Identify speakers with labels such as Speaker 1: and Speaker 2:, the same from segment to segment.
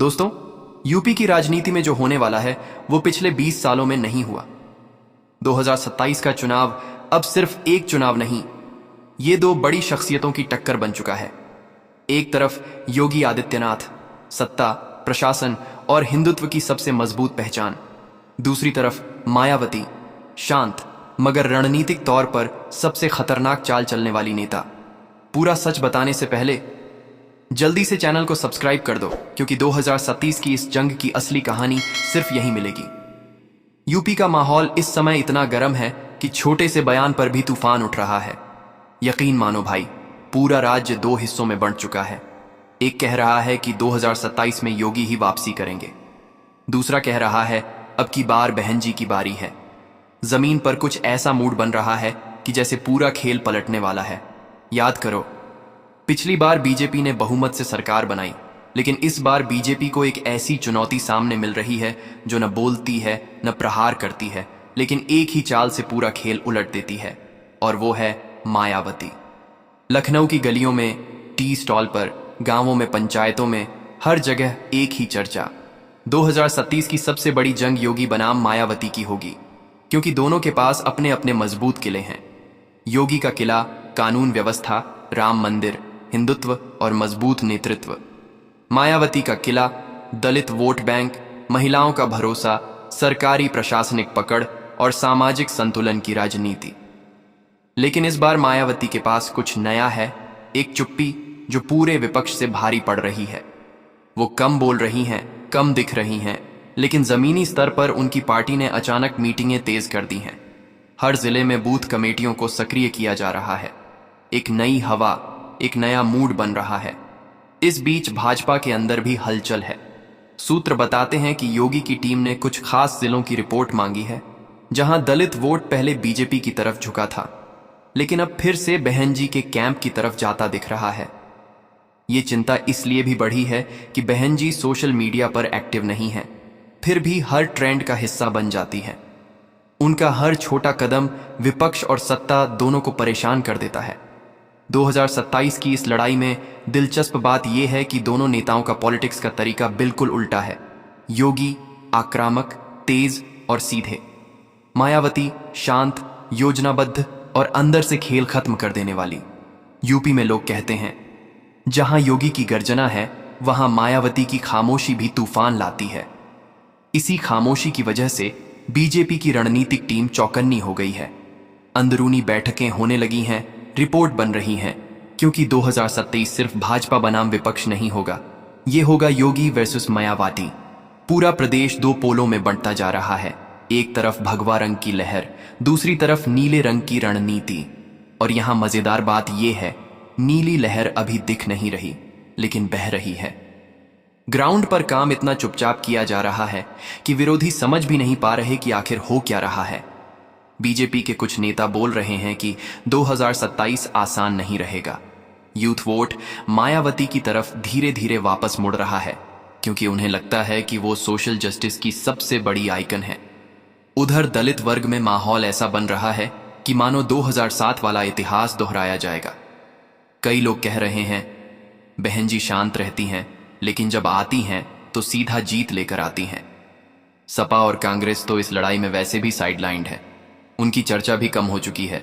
Speaker 1: दोस्तों, यूपी की राजनीति में जो होने वाला है वो पिछले 20 सालों में नहीं हुआ। 2027 का चुनाव अब सिर्फ एक चुनाव नहीं, ये दो बड़ी शख्सियतों की टक्कर बन चुका है। एक तरफ योगी आदित्यनाथ, सत्ता, प्रशासन और हिंदुत्व की सबसे मजबूत पहचान। दूसरी तरफ मायावती, शांत मगर रणनीतिक तौर पर सबसे खतरनाक चाल चलने वाली नेता। पूरा सच बताने से पहले जल्दी से चैनल को सब्सक्राइब कर दो, क्योंकि 2027 की इस जंग की असली कहानी सिर्फ यहीं मिलेगी। यूपी का माहौल इस समय इतना गर्म है कि छोटे से बयान पर भी तूफान उठ रहा है। यकीन मानो भाई, पूरा राज्य दो हिस्सों में बंट चुका है। एक कह रहा है कि 2027 में योगी ही वापसी करेंगे। दूसरा कह रहा है अब की बार बहन जी की बारी है। जमीन पर कुछ ऐसा मूड बन रहा है कि जैसे पूरा खेल पलटने वाला है। याद करो, पिछली बार बीजेपी ने बहुमत से सरकार बनाई, लेकिन इस बार बीजेपी को एक ऐसी चुनौती सामने मिल रही है जो न बोलती है न प्रहार करती है, लेकिन एक ही चाल से पूरा खेल उलट देती है, और वो है मायावती। लखनऊ की गलियों में, टी स्टॉल पर, गांवों में, पंचायतों में, हर जगह एक ही चर्चा। 2027 की सबसे बड़ी जंग योगी बनाम मायावती की होगी, क्योंकि दोनों के पास अपने अपने मजबूत किले हैं। योगी का किला कानून व्यवस्था, राम मंदिर, हिंदुत्व और मजबूत नेतृत्व। मायावती का किला दलित वोट बैंक, महिलाओं का भरोसा, सरकारी प्रशासनिक पकड़ और सामाजिक संतुलन की राजनीति। लेकिन इस बार मायावती के पास कुछ नया है, एक चुप्पी जो पूरे विपक्ष से भारी पड़ रही है। वो कम बोल रही हैं, कम दिख रही हैं, लेकिन जमीनी स्तर पर उनकी पार्टी ने अचानक मीटिंगें तेज कर दी हैं। हर जिले में बूथ कमेटियों को सक्रिय किया जा रहा है। एक नई हवा, एक नया मूड बन रहा है। इस बीच भाजपा के अंदर भी हलचल है। सूत्र बताते हैं कि योगी की टीम ने कुछ खास जिलों की रिपोर्ट मांगी है, जहां दलित वोट पहले बीजेपी की तरफ झुका था, लेकिन अब फिर से बहन जी के कैंप की तरफ जाता दिख रहा है। ये चिंता इसलिए भी बढ़ी है कि बहन जी सोशल मीडिया पर एक्टिव नहीं है, फिर भी हर ट्रेंड का हिस्सा बन जाती है। उनका हर छोटा कदम विपक्ष और सत्ता दोनों को परेशान कर देता है। 2027 की इस लड़ाई में दिलचस्प बात यह है कि दोनों नेताओं का पॉलिटिक्स का तरीका बिल्कुल उल्टा है। योगी आक्रामक, तेज और सीधे। मायावती शांत, योजनाबद्ध और अंदर से खेल खत्म कर देने वाली। यूपी में लोग कहते हैं, जहां योगी की गर्जना है वहां मायावती की खामोशी भी तूफान लाती है। इसी खामोशी की वजह से बीजेपी की रणनीतिक टीम चौकन्नी हो गई है। अंदरूनी बैठकें होने लगी हैं, रिपोर्ट बन रही हैं, क्योंकि 2027 सिर्फ भाजपा बनाम विपक्ष नहीं होगा, ये होगा योगी वर्सेस मायावती। पूरा प्रदेश दो पोलों में बंटता जा रहा है। एक तरफ भगवा रंग की लहर, दूसरी तरफ नीले रंग की रणनीति। और यहां मजेदार बात यह है, नीली लहर अभी दिख नहीं रही, लेकिन बह रही है। ग्राउंड पर काम इतना चुपचाप किया जा रहा है कि विरोधी समझ भी नहीं पा रहे कि आखिर हो क्या रहा है। बीजेपी के कुछ नेता बोल रहे हैं कि 2027 आसान नहीं रहेगा। यूथ वोट मायावती की तरफ धीरे धीरे वापस मुड़ रहा है, क्योंकि उन्हें लगता है कि वो सोशल जस्टिस की सबसे बड़ी आइकन है। उधर दलित वर्ग में माहौल ऐसा बन रहा है कि मानो 2007 वाला इतिहास दोहराया जाएगा। कई लोग कह रहे हैं, बहन जी शांत रहती हैं, लेकिन जब आती हैं तो सीधा जीत लेकर आती हैं। सपा और कांग्रेस तो इस लड़ाई में वैसे भी साइडलाइंड है, उनकी चर्चा भी कम हो चुकी है।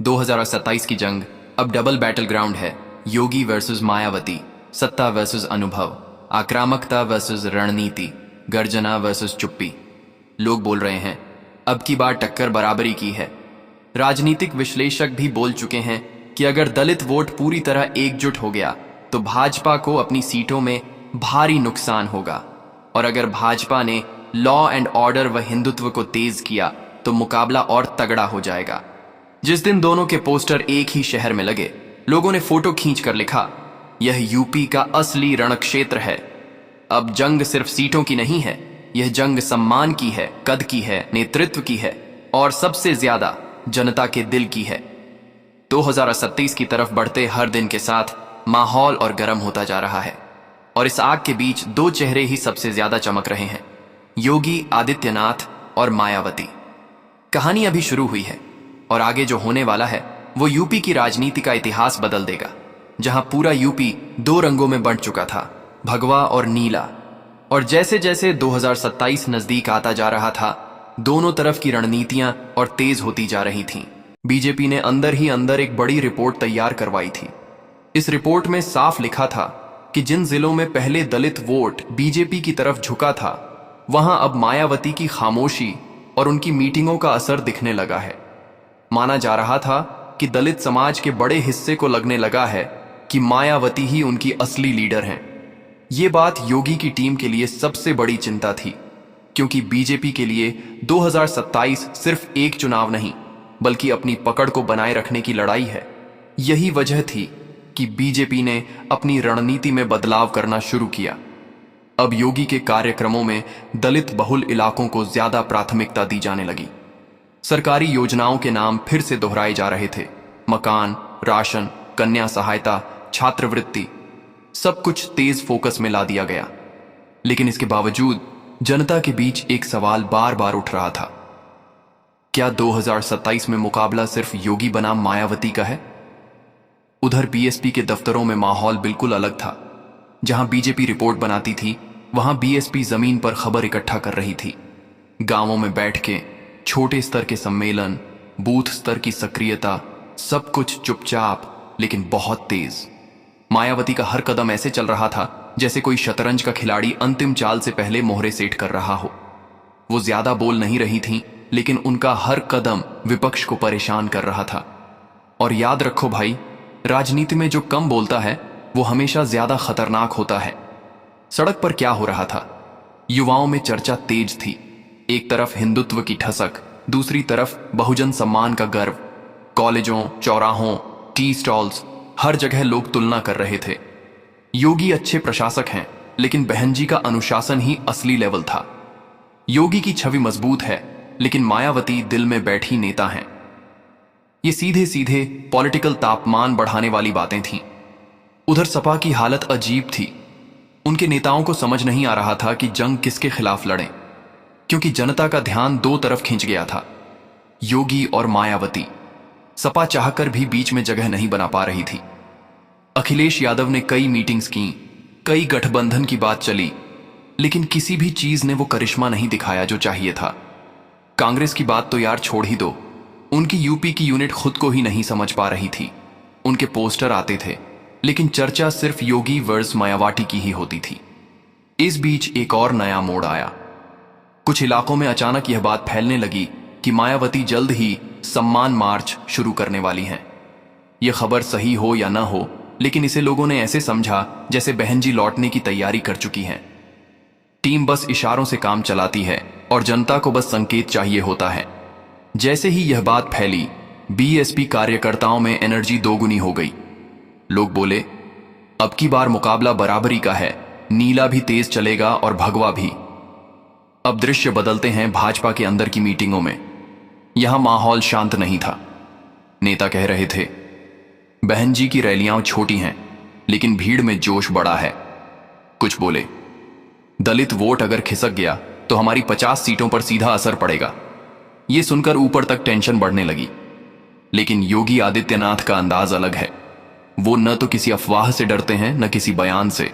Speaker 1: 2027 की जंग अब डबल बैटल ग्राउंड है। योगी वर्सेस मायावती, सत्ता वर्सेस अनुभव, आक्रामकता वर्सेस रणनीति, गर्जना वर्सेस चुप्पी। लोग बोल रहे हैं अब की बार टक्कर बराबरी की है। राजनीतिक विश्लेषक भी बोल चुके हैं कि अगर दलित वोट पूरी तरह एकजुट हो गया तो भाजपा को अपनी सीटों में भारी नुकसान होगा, और अगर भाजपा ने लॉ एंड ऑर्डर व हिंदुत्व को तेज किया तो मुकाबला और तगड़ा हो जाएगा। जिस दिन दोनों के पोस्टर एक ही शहर में लगे, लोगों ने फोटो खींच कर लिखा, यह यूपी का असली रणक्षेत्र है। अब जंग सिर्फ सीटों की नहीं है, यह जंग सम्मान की है, कद की है, नेतृत्व की है, और सबसे ज्यादा जनता के दिल की है। 2027 की तरफ बढ़ते हर दिन के साथ माहौल और गर्म होता जा रहा है, और इस आग के बीच दो चेहरे ही सबसे ज्यादा चमक रहे हैं, योगी आदित्यनाथ और मायावती। कहानी अभी शुरू हुई है, और आगे जो होने वाला है वो यूपी की राजनीति का इतिहास बदल देगा। जहां पूरा यूपी दो रंगों में बंट चुका था, भगवा और नीला। और जैसे जैसे 2027 नजदीक आता जा रहा था, दोनों तरफ की रणनीतियां और तेज होती जा रही थीं। बीजेपी ने अंदर ही अंदर एक बड़ी रिपोर्ट तैयार करवाई थी। इस रिपोर्ट में साफ लिखा था कि जिन जिलों में पहले दलित वोट बीजेपी की तरफ झुका था, वहां अब मायावती की खामोशी और उनकी मीटिंगों का असर दिखने लगा है। माना जा रहा था कि दलित समाज के बड़े हिस्से को लगने लगा है कि मायावती ही उनकी असली लीडर हैं। ये बात योगी की टीम के लिए सबसे बड़ी चिंता थी, क्योंकि बीजेपी के लिए 2027 सिर्फ एक चुनाव नहीं, बल्कि अपनी पकड़ को बनाए रखने की लड़ाई है। यही वजह थी कि बीजेपी ने अपनी रणनीति में बदलाव करना शुरू किया। अब योगी के कार्यक्रमों में दलित बहुल इलाकों को ज्यादा प्राथमिकता दी जाने लगी। सरकारी योजनाओं के नाम फिर से दोहराए जा रहे थे। मकान, राशन, कन्या सहायता, छात्रवृत्ति, सब कुछ तेज फोकस में ला दिया गया। लेकिन इसके बावजूद जनता के बीच एक सवाल बार बार उठ रहा था, क्या 2027 में मुकाबला सिर्फ योगी बनाम मायावती का है? उधर बीएसपी के दफ्तरों में माहौल बिल्कुल अलग था। जहां बीजेपी रिपोर्ट बनाती थी, वहां बीएसपी जमीन पर खबर इकट्ठा कर रही थी। गांवों में बैठ के छोटे स्तर के सम्मेलन, बूथ स्तर की सक्रियता, सब कुछ चुपचाप लेकिन बहुत तेज। मायावती का हर कदम ऐसे चल रहा था जैसे कोई शतरंज का खिलाड़ी अंतिम चाल से पहले मोहरे सेट कर रहा हो। वो ज्यादा बोल नहीं रही थीं, लेकिन उनका हर कदम विपक्ष को परेशान कर रहा था। और याद रखो भाई, राजनीति में जो कम बोलता है वो हमेशा ज्यादा खतरनाक होता है। सड़क पर क्या हो रहा था? युवाओं में चर्चा तेज थी। एक तरफ हिंदुत्व की ठसक, दूसरी तरफ बहुजन सम्मान का गर्व। कॉलेजों, चौराहों, टी स्टॉल्स, हर जगह लोग तुलना कर रहे थे। योगी अच्छे प्रशासक हैं, लेकिन बहन जी का अनुशासन ही असली लेवल था। योगी की छवि मजबूत है, लेकिन मायावती दिल में बैठी नेता हैं। ये सीधे सीधे पॉलिटिकल तापमान बढ़ाने वाली बातें थीं। उधर सपा की हालत अजीब थी। उनके नेताओं को समझ नहीं आ रहा था कि जंग किसके खिलाफ लड़ें, क्योंकि जनता का ध्यान दो तरफ खिंच गया था, योगी और मायावती। सपा चाहकर भी बीच में जगह नहीं बना पा रही थी। अखिलेश यादव ने कई मीटिंग्स की, कई गठबंधन की बात चली, लेकिन किसी भी चीज ने वो करिश्मा नहीं दिखाया जो चाहिए था। कांग्रेस की बात तो यार छोड़ ही दो, उनकी यूपी की यूनिट खुद को ही नहीं समझ पा रही थी। उनके पोस्टर आते थे, लेकिन चर्चा सिर्फ योगी वर्सेस मायावती की ही होती थी। इस बीच एक और नया मोड़ आया। कुछ इलाकों में अचानक यह बात फैलने लगी कि मायावती जल्द ही सम्मान मार्च शुरू करने वाली हैं। यह खबर सही हो या न हो, लेकिन इसे लोगों ने ऐसे समझा जैसे बहन जी लौटने की तैयारी कर चुकी हैं। टीम बस इशारों से काम चलाती है और जनता को बस संकेत चाहिए होता है। जैसे ही यह बात फैली, बीएसपी कार्यकर्ताओं में एनर्जी दोगुनी हो गई। लोग बोले, अब की बार मुकाबला बराबरी का है, नीला भी तेज चलेगा और भगवा भी। अब दृश्य बदलते हैं भाजपा के अंदर की मीटिंगों में। यहां माहौल शांत नहीं था। नेता कह रहे थे, बहन जी की रैलियां छोटी हैं, लेकिन भीड़ में जोश बड़ा है। कुछ बोले, दलित वोट अगर खिसक गया तो हमारी 50 सीटों पर सीधा असर पड़ेगा। यह सुनकर ऊपर तक टेंशन बढ़ने लगी। लेकिन योगी आदित्यनाथ का अंदाज अलग है। वो न तो किसी अफवाह से डरते हैं, न किसी बयान से।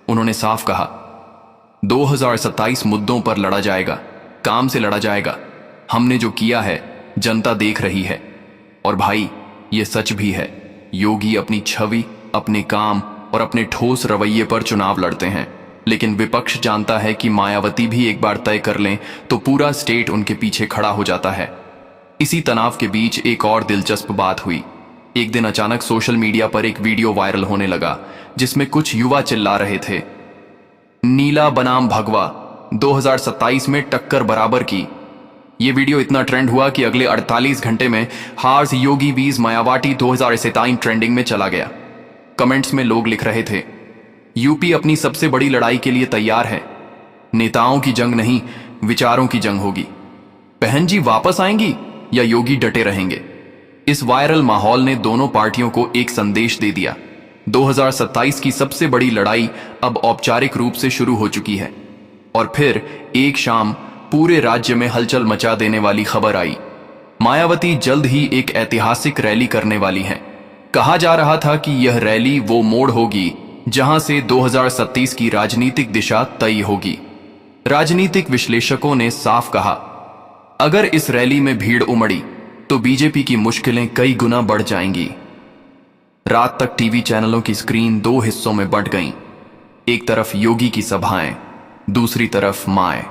Speaker 1: उन्होंने साफ कहा, 2027 मुद्दों पर लड़ा जाएगा, काम से लड़ा जाएगा। हमने जो किया है जनता देख रही है। और भाई, ये सच भी है। योगी अपनी छवि, अपने काम और अपने ठोस रवैये पर चुनाव लड़ते हैं, लेकिन विपक्ष जानता है कि मायावती भी एक बार तय कर लें तो पूरा स्टेट उनके पीछे खड़ा हो जाता है। इसी तनाव के बीच एक और दिलचस्प बात हुई। एक दिन अचानक सोशल मीडिया पर एक वीडियो वायरल होने लगा, जिसमें कुछ युवा चिल्ला रहे थे, नीला बनाम भगवा, 2027 में टक्कर बराबर की। यह वीडियो इतना ट्रेंड हुआ कि अगले 48 घंटे में हार्स योगी वीज मायावती 2027 ट्रेंडिंग में चला गया। कमेंट्स में लोग लिख रहे थे, यूपी अपनी सबसे बड़ी लड़ाई के लिए तैयार है। नेताओं की जंग नहीं, विचारों की जंग होगी। बहन जी वापस आएंगी या योगी डटे रहेंगे? इस वायरल माहौल ने दोनों पार्टियों को एक संदेश दे दिया, 2027 की सबसे बड़ी लड़ाई अब औपचारिक रूप से शुरू हो चुकी है। और फिर एक शाम पूरे राज्य में हलचल मचा देने वाली खबर आई, मायावती जल्द ही एक ऐतिहासिक रैली करने वाली हैं। कहा जा रहा था कि यह रैली वो मोड़ होगी जहां से 2027 की राजनीतिक दिशा तय होगी। राजनीतिक विश्लेषकों ने साफ कहा, अगर इस रैली में भीड़ उमड़ी तो बीजेपी की मुश्किलें कई गुना बढ़ जाएंगी। रात तक टीवी चैनलों की स्क्रीन दो हिस्सों में बंट गईं। एक तरफ योगी की सभाएं, दूसरी तरफ माए।